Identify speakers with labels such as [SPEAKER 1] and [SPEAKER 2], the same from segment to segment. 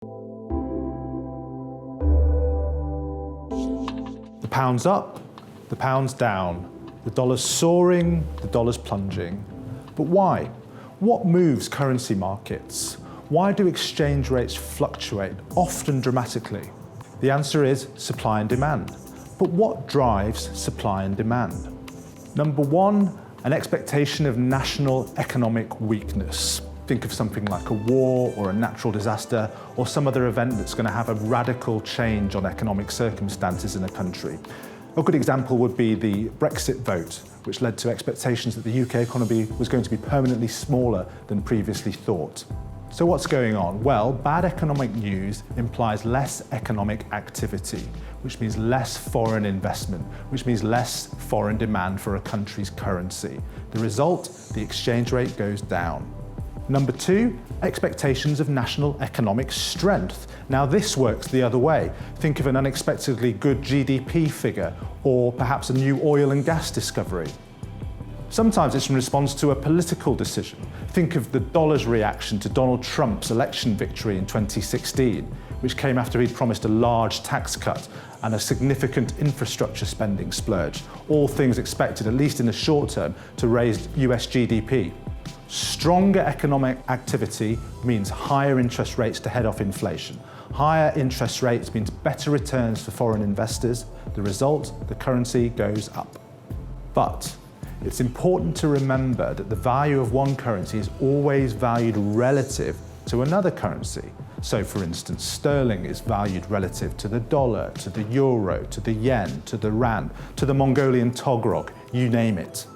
[SPEAKER 1] The pound's up, the pound's down. The dollar's soaring, the dollar's plunging. But why? What moves currency markets? Why do exchange rates fluctuate, often dramatically? The answer is supply and demand. But what drives supply and demand? Number one, an expectation of national economic weakness. Think of something like a war or a natural disaster or some other event that's going to have a radical change on economic circumstances in a country. A good example would be the Brexit vote, which led to expectations that the UK economy was going to be permanently smaller than previously thought. So what's going on? Well, bad economic news implies less economic activity, which means less foreign investment, which means less foreign demand for a country's currency. The result, the exchange rate goes down. Number two, expectations of national economic strength. Now this works the other way. Think of an unexpectedly good GDP figure, or perhaps a new oil and gas discovery. Sometimes it's in response to a political decision. Think of the dollar's reaction to Donald Trump's election victory in 2016, which came after he'd promised a large tax cut and a significant infrastructure spending splurge, all things expected, at least in the short term, to raise US GDP. Stronger economic activity means higher interest rates to head off inflation. Higher interest rates means better returns for foreign investors. The result, the currency goes up. But it's important to remember that the value of one currency is always valued relative to another currency. So for instance, sterling is valued relative to the dollar, to the euro, to the yen, to the rand, to the Mongolian togrog, you name it.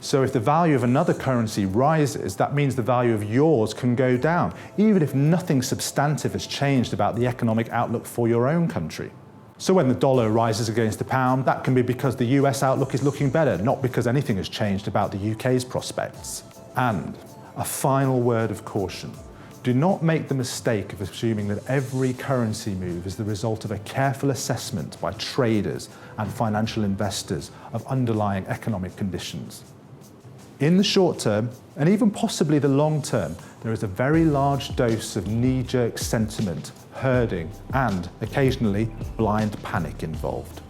[SPEAKER 1] So if the value of another currency rises, that means the value of yours can go down, even if nothing substantive has changed about the economic outlook for your own country. So when the dollar rises against the pound, that can be because the US outlook is looking better, not because anything has changed about the UK's prospects. And a final word of caution. Do not make the mistake of assuming that every currency move is the result of a careful assessment by traders and financial investors of underlying economic conditions. In the short term, and even possibly the long term, there is a very large dose of knee-jerk sentiment, herding, and occasionally blind panic involved.